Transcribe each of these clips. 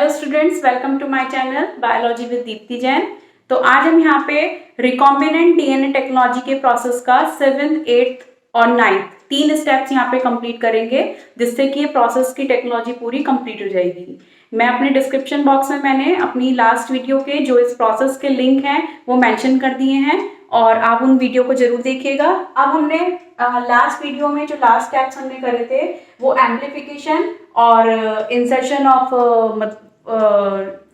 Hello students, welcome to my channel biology with Deepti Jain. तो आज हम यहाँ पे रिकॉम्बिनेंट डीएनए टेक्नोलॉजी के प्रोसेस का 7th, 8th और 9th 3 स्टेप्स यहाँ पे कंप्लीट करेंगे, जिससे कि ये प्रोसेस की टेक्नोलॉजी पूरी कंप्लीट हो जाएगी। मैं अपने डिस्क्रिप्शन बॉक्स में मैंने अपनी लास्ट वीडियो के जो इस प्रोसेस के लिंक हैं वो मेंशन कर दिए हैं और आप उन वीडियो को जरूर देखिएगा। अब हमने लास्ट वीडियो में जो लास्ट स्टेप्स हमने करे थे वो एम्प्लीफिकेशन और insertion of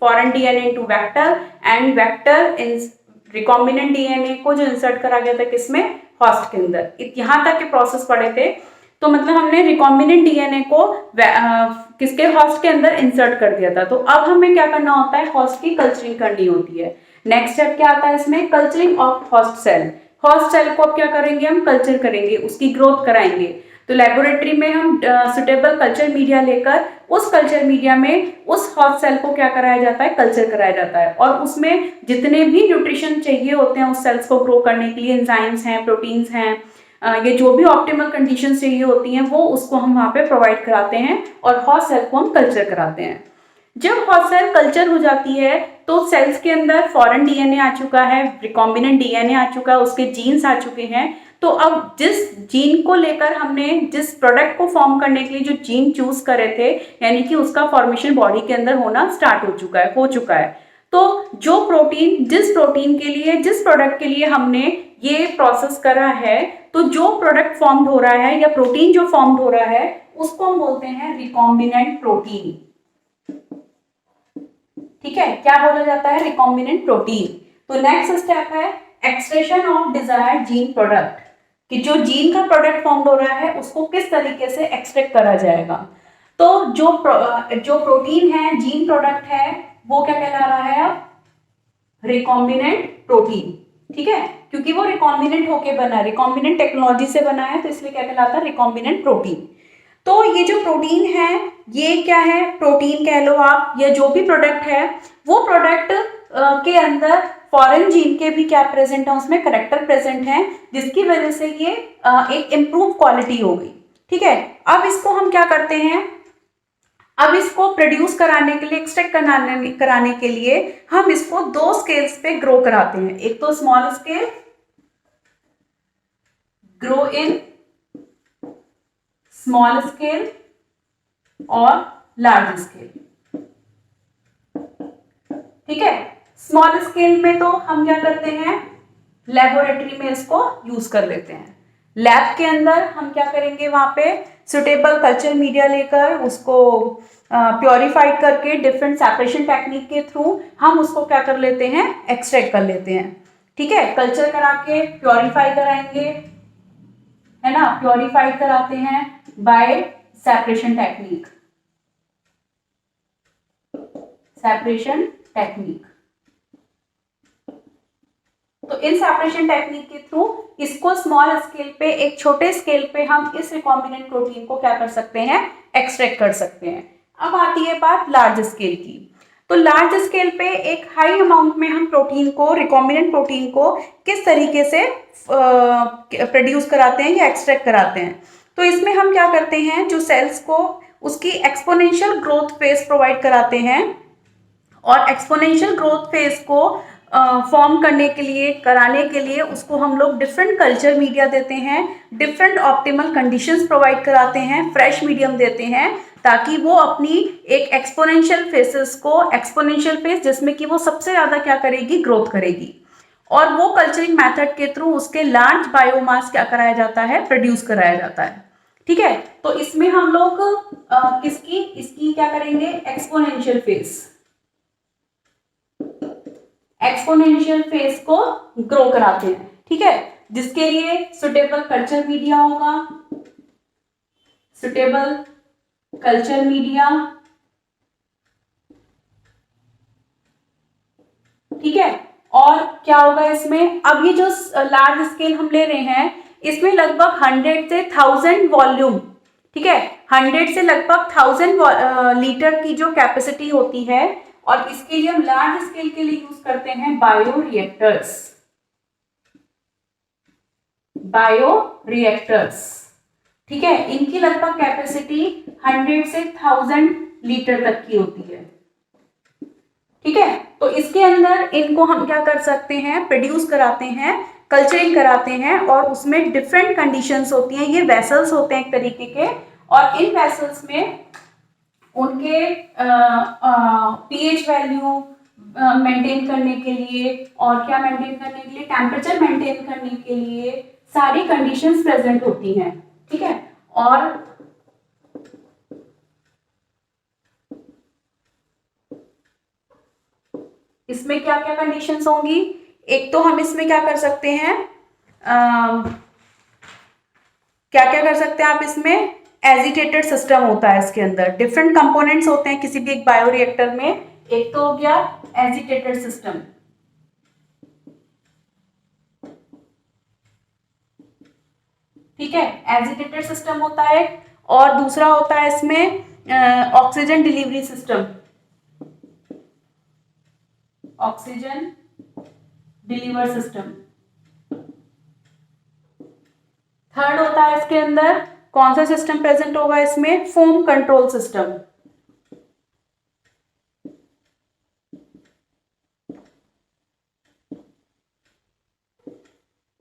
foreign DNA into vector and vector in recombinant DNA को जो इंसर्ट करा गया था किसमें, होस्ट के अंदर। यहाँ तक के प्रोसेस पढ़े थे। तो मतलब हमने रिकॉम्बिनेंट डीएनए को किसके होस्ट के अंदर इंसर्ट कर दिया था। तो अब हमें क्या करना होता है, होस्ट की कल्चरिंग करनी होती है। नेक्स्ट स्टेप क्या आता है इसमें, culturing of host cell. Host cell को अब क्या करेंगे, हम कल्चर करेंगे, उसकी ग्रोथ कराएंगे। तो लेबोरेटरी में हम सुटेबल कल्चर मीडिया लेकर उस कल्चर मीडिया में उस होस्ट सेल को क्या कराया जाता है, कल्चर कराया जाता है। और उसमें जितने भी न्यूट्रिशन चाहिए होते हैं उस सेल्स को ग्रो करने के लिए, एंजाइम्स हैं, प्रोटीन्स हैं, ये जो भी ऑप्टिमल कंडीशंस चाहिए होती हैं वो उसको हम वहाँ पे प्रोवाइड कराते हैं और होस्ट सेल को हम कल्चर कराते हैं। जब होस्ट सेल कल्चर हो जाती है तो सेल्स के अंदर फॉरेन डीएनए आ चुका है, रिकॉम्बिनेंट डीएनए आ चुका है, उसके जीन्स आ चुके हैं। तो अब जिस जीन को लेकर हमने जिस प्रोडक्ट को फॉर्म करने के लिए जो जीन चूज करे थे, यानी कि उसका फॉर्मेशन बॉडी के अंदर होना स्टार्ट हो चुका है। तो जो प्रोटीन, जिस प्रोटीन के लिए, जिस प्रोडक्ट के लिए हमने ये प्रोसेस करा है, तो जो प्रोडक्ट फॉर्म हो रहा है या प्रोटीन जो फॉर्म हो रहा है उसको हम बोलते हैं रिकॉम्बिनेंट प्रोटीन। ठीक है, क्या बोला जाता है, रिकॉम्बिनेंट प्रोटीन। तो नेक्स्ट स्टेप है extraction of desired gene product, कि जो जीन का प्रोडक्ट फॉर्म हो रहा है उसको किस तरीके से एक्सट्रैक्ट करा जाएगा। तो जो प्रोटीन है, जीन प्रोडक्ट है, वो क्या कहला रहा है अब, रिकॉम्बिनेंट प्रोटीन। ठीक है, क्योंकि वो रिकॉम्बिनेंट होके बना है, रिकॉम्बिनेंट टेक्नोलॉजी से बना है, तो इसलिए क्या कहलाता है, रिकॉम्बिनेंट प्रोटीन। तो ये जो प्रोटीन है ये क्या है, प्रोटीन कह लो आप, या जो भी प्रोडक्ट है वो प्रोडक्ट के अंदर फॉरेन जीन के भी क्या प्रेजेंट है, उसमें करेक्टर प्रेजेंट है, जिसकी वजह से ये एक इम्प्रूव क्वालिटी हो गई। ठीक है, अब इसको हम क्या करते हैं, अब इसको प्रोड्यूस कराने के लिए, एक्सट्रैक्ट कराने के लिए हम इसको 2 स्केल्स पे ग्रो कराते हैं। एक तो small scale, grow in small scale, और लार्ज स्केल। ठीक है, स्मॉल स्केल में तो हम क्या करते हैं, लेबोरेटरी में इसको यूज कर लेते हैं। लैब के अंदर हम क्या करेंगे, वहां पे सुटेबल कल्चर मीडिया लेकर उसको प्योरीफाइड करके डिफरेंट सेपरेशन टेक्निक के थ्रू हम उसको क्या कर लेते हैं, एक्सट्रैक्ट कर लेते हैं। ठीक है, कल्चर करा के प्योरीफाई कराएंगे, है ना, प्योरीफाइड कराते हैं bye separation technique, separation technique. तो इन सेपरेशन टेक्निक के थ्रू इसको स्मॉल स्केल पे, एक छोटे स्केल पे हम इस रिकॉम्बिनेंट प्रोटीन को क्या कर सकते हैं, एक्सट्रैक्ट कर सकते हैं। अब आती है बात लार्ज स्केल की। तो लार्ज स्केल पे एक हाई अमाउंट में हम प्रोटीन को, रिकॉम्बिनेंट प्रोटीन को किस तरीके से प्रोड्यूस कराते हैं या एक्सट्रैक्ट कराते हैं। तो इसमें हम क्या करते हैं, जो सेल्स को उसकी एक्सपोनेंशियल ग्रोथ फेज प्रोवाइड कराते हैं, और एक्सपोनेंशियल ग्रोथ फेज को फॉर्म करने के लिए, कराने के लिए उसको हम लोग डिफरेंट कल्चर मीडिया देते हैं, डिफरेंट ऑप्टिमल कंडीशंस प्रोवाइड कराते हैं, फ्रेश मीडियम देते हैं, ताकि वो अपनी एक एक्सपोनेंशियल फेसेस को, एक्सपोनेंशियल फेज जिसमें कि वो सबसे ज्यादा क्या करेगी, ग्रोथ करेगी। और वो कल्चरिंग मेथड के थ्रू उसके लार्ज बायोमास क्या कराया जाता है, प्रोड्यूस कराया जाता है। ठीक है, तो इसमें हम लोग इसकी क्या करेंगे, एक्सपोनेंशियल फेज को ग्रो कराते हैं। ठीक है, जिसके लिए सुटेबल कल्चर मीडिया होगा, सुटेबल कल्चर मीडिया। ठीक है, और क्या होगा इसमें, अब ये जो लार्ज स्केल हम ले रहे हैं इसमें लगभग 100 से 1000 वॉल्यूम, ठीक है, 100 से लगभग 1000 लीटर की जो कैपेसिटी होती है, और इसके लिए हम लार्ज स्केल के लिए यूज करते हैं बायोरिएक्टर्स। ठीक है, इनकी लगभग कैपेसिटी 100 से 1000 लीटर तक की होती है। ठीक है। तो इसके अंदर इनको हम क्या कर सकते हैं, प्रोड्यूस कराते हैं, कल्चरिंग कराते हैं, और उसमें डिफरेंट कंडीशंस होती हैं। ये वेसल्स होते हैं एक तरीके के, और इन वेसल्स में उनके पीएच वैल्यू मेंटेन करने के लिए, और क्या मेंटेन करने के लिए, टेम्परेचर मेंटेन करने के लिए सारी कंडीशंस प्रेजेंट होती हैं। ठीक है। और इसमें क्या क्या कंडीशंस होंगी, एक तो हम इसमें क्या कर सकते हैं, क्या क्या कर सकते हैं आप इसमें, एजिटेटेड सिस्टम होता है इसके अंदर, डिफरेंट कंपोनेंट्स होते हैं किसी भी एक बायोरिएक्टर में। एक तो हो गया एजिटेटेड सिस्टम, ठीक है, एजिटेटेड सिस्टम होता है। और दूसरा होता है इसमें oxygen delivery system, oxygen deliver system. Third होता है इसके अंदर कौन सा सिस्टम प्रेजेंट होगा इसमें, foam control system.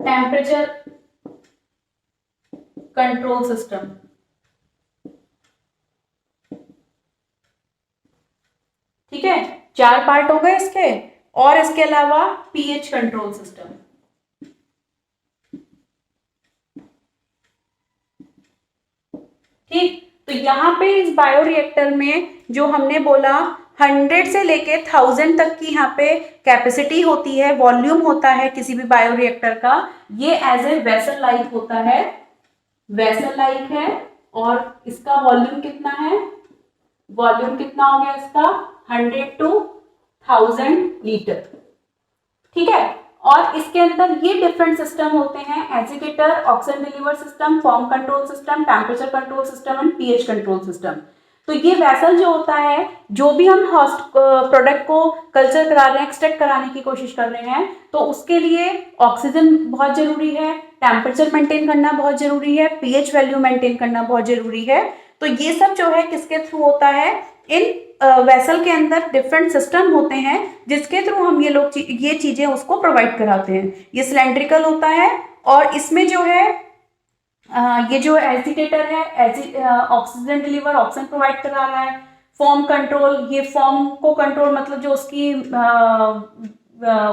Temperature control system. ठीक है, 4 पार्ट हो गए इसके। और इसके अलावा पीएच कंट्रोल सिस्टम। ठीक, तो यहाँ पे इस बायोरिएक्टर में जो हमने बोला 100 से लेके 1000 तक की यहाँ पे कैपेसिटी होती है, वॉल्यूम होता है किसी भी बायोरिएक्टर का। ये एज ए वेसल लाइक होता है, वेसल लाइक है। और इसका वॉल्यूम कितना है, वॉल्यूम कितना हो गया इसका, 100 to 1000 लीटर। ठीक है। और इसके अंदर ये डिफरेंट सिस्टम होते हैं, agitator, oxygen deliver system, form control system, temperature control system and pH control system. तो ये वेसल जो होता है, जो भी हम होस्ट प्रोडक्ट को कल्चर करा रहे हैं, एक्सट्रैक्ट कराने की कोशिश कर रहे हैं, तो उसके लिए ऑक्सीजन बहुत जरूरी है, टेम्परेचर मेंटेन करना बहुत जरूरी है, पीएच वैल्यू मेंटेन करना बहुत जरूरी है। तो ये सब जो है किसके थ्रू होता है, इन वेसल के अंदर डिफरेंट सिस्टम होते हैं जिसके थ्रू हम ये चीजें उसको प्रोवाइड कराते हैं। ये सिलेंड्रिकल होता है, और इसमें जो है ये जो एजिटेटर है, ऑक्सीजन डिलीवर, ऑक्सीजन प्रोवाइड करा रहा है। फॉर्म कंट्रोल, ये फॉर्म को कंट्रोल मतलब जो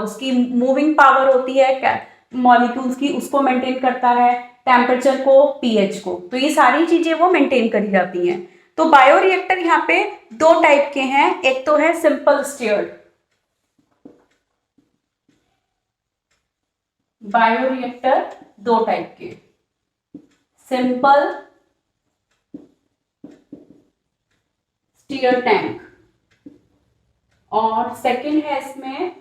उसकी मूविंग पावर होती है मॉलिक्यूल्स की, उसको मेंटेन करता है, टेम्परेचर को, पीएच को। तो ये सारी चीजें वो मेंटेन करी जाती हैं। तो बायोरिएक्टर यहाँ पे 2 टाइप के हैं, एक तो है सिंपल स्टीयर्ड, बायोरिएक्टर 2 टाइप के, सिंपल स्टीयर टैंक, और सेकंड है इसमें,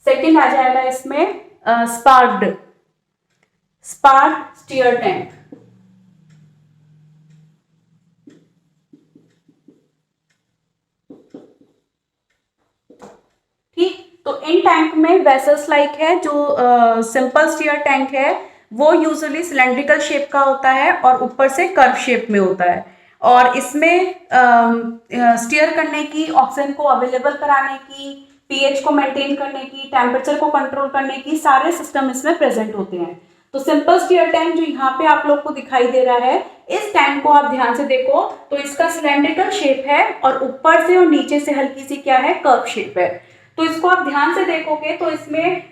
सेकंड आ जाएगा इसमें स्पार्क्ड स्टीयर टैंक। ठीक, तो इन टैंक में वेसल्स लाइक है, जो सिंपल स्टीयर टैंक है वो यूजुअली सिलेंड्रिकल शेप का होता है और ऊपर से कर्व शेप में होता है। और इसमें स्टीयर करने की, ऑक्सीजन को अवेलेबल कराने की, पीएच को मेंटेन करने की, टेम्परेचर को कंट्रोल करने की सारे सिस्टम इसमें प्रेजेंट होते हैं। तो सिंपल स्टीयर टैंक जो यहाँ पे आप लोग को दिखाई दे रहा है, इस टैंक को आप ध्यान से देखो तो इसका सिलेंड्रिकल शेप है, और ऊपर से और नीचे से हल्की सी क्या है, कर्व शेप है। तो इसको आप ध्यान से देखोगे तो इसमें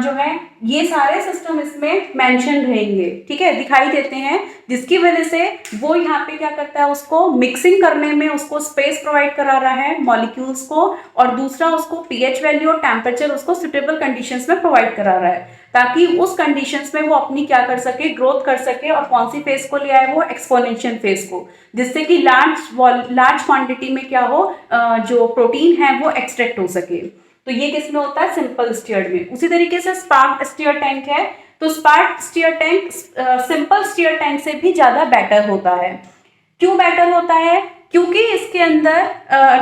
जो है ये सारे सिस्टम इसमें मेंशन रहेंगे, ठीक है, दिखाई देते हैं, जिसकी वजह से वो यहाँ पे क्या करता है, उसको मिक्सिंग करने में उसको स्पेस प्रोवाइड करा रहा है मॉलिक्यूल्स को, और दूसरा उसको पीएच वैल्यू और टेम्परेचर उसको सुटेबल कंडीशंस में प्रोवाइड करा रहा है, ताकि उस कंडीशंस में वो अपनी क्या कर सके, ग्रोथ कर सके, और कौन सी फेज को ले आए, वो एक्सपोनेंशियल फेज को, जिससे कि लार्ज क्वांटिटी में क्या हो, जो प्रोटीन है वो एक्सट्रैक्ट हो सके। तो ये किसमें होता है, सिंपल स्टीयर्ड में। उसी तरीके से स्पार्क स्टीयर टैंक है, तो sparged stirred tank simple stirred tank से भी ज्यादा बेटर होता है। क्यों बेटर होता है, क्योंकि इसके अंदर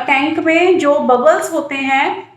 टैंक में जो बबल्स होते हैं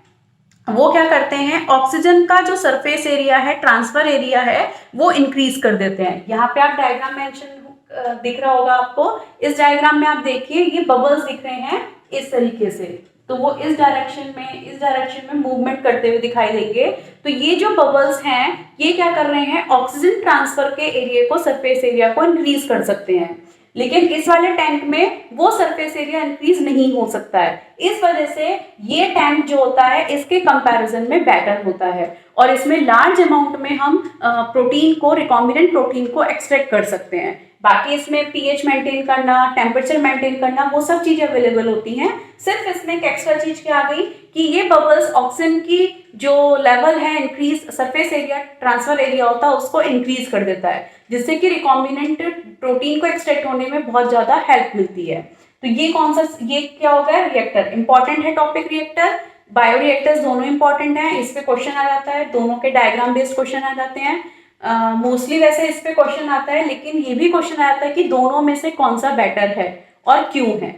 वो क्या करते हैं, ऑक्सीजन का जो सरफेस एरिया है, ट्रांसफर एरिया है, वो इंक्रीज कर देते हैं। यहाँ पे आप डायग्राम मेंशन दिख रहा होगा आपको, इस डायग्राम में आप देखिए ये बबल्स दिख रहे हैं इस तरीके से। तो वो इस डायरेक्शन में मूवमेंट करते हुए दिखाई देंगे। तो ये जो बबल्स हैं ये क्या कर रहे हैं, ऑक्सीजन ट्रांसफर के एरिया को, सरफेस एरिया को इंक्रीज कर सकते हैं, लेकिन इस वाले टैंक में वो सरफेस एरिया इंक्रीज नहीं हो सकता है। इस वजह से ये टैंक जो होता है इसके कंपैरिजन में बेटर होता है और इसमें लार्ज अमाउंट में हम प्रोटीन को, रिकॉम्बिनेंट प्रोटीन को एक्सट्रैक्ट कर सकते हैं। बाकी इसमें पीएच मेंटेन करना, टेम्परेचर मेंटेन करना, वो सब चीजें अवेलेबल होती हैं। सिर्फ इसमें एक एक्स्ट्रा चीज क्या आ गई कि ये बबल्स ऑक्सीजन की जो लेवल है increase, surface area, transfer area होता है उसको इंक्रीज कर देता है, जिससे कि रिकॉम्बिनेंट प्रोटीन को एक्सट्रैक्ट होने में बहुत ज्यादा हेल्प मिलती है। तो ये कौन सा, ये क्या होगा, रिएक्टर इंपॉर्टेंट है टॉपिक। रिएक्टर, बायोरिएक्टर्स दोनों इंपॉर्टेंट हैं, इस पे क्वेश्चन आ जाता है, दोनों के डायग्राम बेस्ड क्वेश्चन आ जाते हैं। मोस्टली वैसे इस पे क्वेश्चन आता है, लेकिन ये भी क्वेश्चन आता है कि दोनों में से कौन सा बेटर है और क्यों है।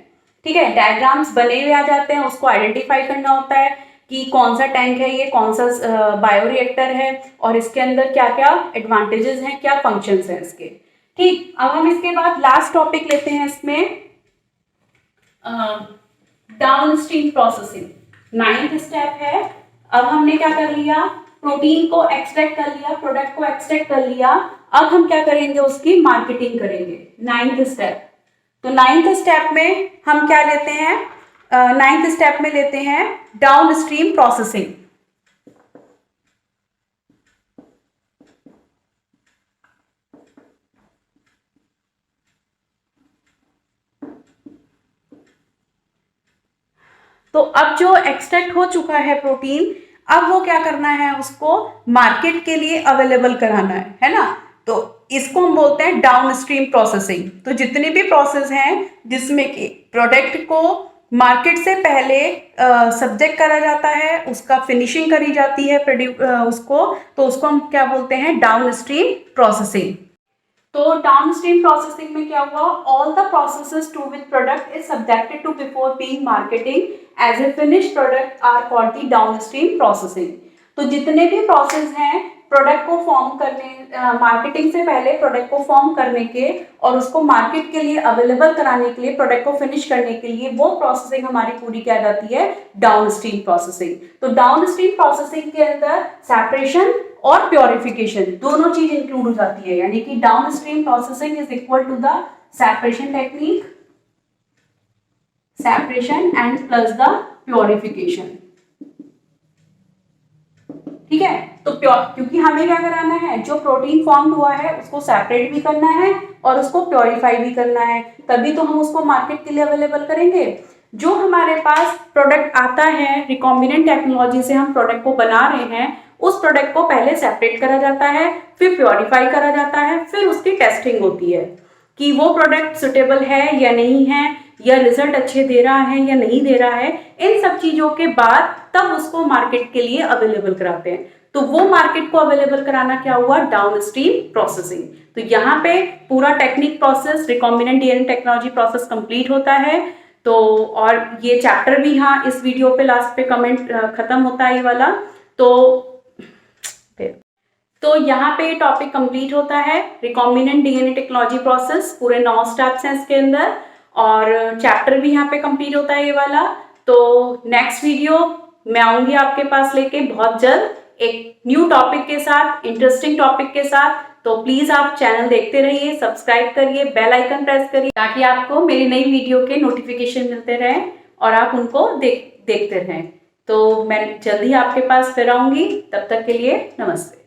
ठीक है, डायग्राम्स बने हुए आ जाते हैं, उसको आइडेंटिफाई करना होता है कि कौन सा टैंक है ये, कौन सा बायोरिएक्टर है और इसके अंदर क्या क्या एडवांटेजेस हैं, क्या फंक्शंस हैं इसके। ठीक, अब हम इसके बाद लास्ट टॉपिक लेते हैं इसमें, डाउनस्ट्रीम प्रोसेसिंग। 9th स्टेप है। अब हमने क्या कर लिया, प्रोटीन को एक्सट्रैक्ट कर लिया, प्रोडक्ट को एक्सट्रैक्ट कर लिया, अब हम क्या करेंगे, उसकी मार्केटिंग करेंगे। 9th step. तो 9th स्टेप में हम क्या लेते हैं, 9th स्टेप में लेते हैं डाउनस्ट्रीम प्रोसेसिंग। तो अब जो एक्सट्रैक्ट हो चुका है प्रोटीन, अब वो क्या करना है, उसको मार्केट के लिए अवेलेबल कराना है ना। तो इसको हम बोलते हैं डाउनस्ट्रीम प्रोसेसिंग। तो जितनी भी प्रोसेस हैं जिसमें कि प्रोडक्ट को मार्केट से पहले सब्जेक्ट करा जाता है, उसका फिनिशिंग करी जाती है उसको, तो उसको हम क्या बोलते हैं, डाउनस्ट्रीम प्रोसेसिंग। तो डाउनस्ट्रीम प्रोसेसिंग में क्या हुआ, all the processes to which product is subjected to before being marketing as a finished product are called the downstream processing. तो जितने भी प्रोसेस हैं प्रोडक्ट को फॉर्म करने, मार्केटिंग से पहले प्रोडक्ट को फॉर्म करने के और उसको मार्केट के लिए अवेलेबल कराने के लिए, प्रोडक्ट को फिनिश करने के लिए, वो प्रोसेसिंग हमारी पूरी क्या जाती है, डाउनस्ट्रीम प्रोसेसिंग। तो डाउनस्ट्रीम प्रोसेसिंग के अंदर सेपरेशन और प्योरिफिकेशन दोनों चीज इंक्लूड हो जाती है, यानी कि downstream processing is equal to the separation technique, separation and plus the purification. ठीक है, तो क्योंकि हमें क्या कराना है, जो प्रोटीन फॉर्म हुआ है उसको सेपरेट भी करना है और उसको प्योरीफाई भी करना है, तभी तो हम उसको मार्केट के लिए अवेलेबल करेंगे। जो हमारे पास प्रोडक्ट आता है, रिकॉम्बिनेंट टेक्नोलॉजी से हम प्रोडक्ट को बना रहे हैं, उस प्रोडक्ट को पहले सेपरेट करा जाता है, फिर प्योरीफाई करा जाता है, फिर उसकी टेस्टिंग होती है कि वो प्रोडक्ट सुटेबल है या नहीं है, या रिजल्ट अच्छे दे रहा है या नहीं दे रहा है। इन सब चीजों के बाद तब उसको मार्केट के लिए अवेलेबल कराते हैं। तो वो मार्केट को अवेलेबल कराना क्या हुआ, डाउनस्ट्रीम प्रोसेसिंग। तो यहाँ पे पूरा technique process, recombinant DNA technology process complete होता है। तो और ये चैप्टर भी यहाँ इस वीडियो पे लास्ट पे कमेंट खत्म होता है ये वाला। तो यहाँ पे टॉपिक कंप्लीट होता है, रिकॉम्बिनेंट डीएनए टेक्नोलॉजी प्रोसेस, पूरे 9 स्टेप्स हैं इसके अंदर, और चैप्टर भी यहाँ पे कंप्लीट होता है ये वाला। तो नेक्स्ट वीडियो मैं आऊंगी आपके पास लेके बहुत जल्द एक न्यू टॉपिक के साथ, इंटरेस्टिंग टॉपिक के साथ। तो प्लीज आप चैनल देखते रहिए, सब्सक्राइब करिए, बेल आइकन प्रेस करिए, ताकि आपको मेरी नई वीडियो के नोटिफिकेशन मिलते रहें और आप उनको देखते रहें। तो मैं जल्दी आपके पास फिर आऊंगी, तब तक के लिए नमस्ते।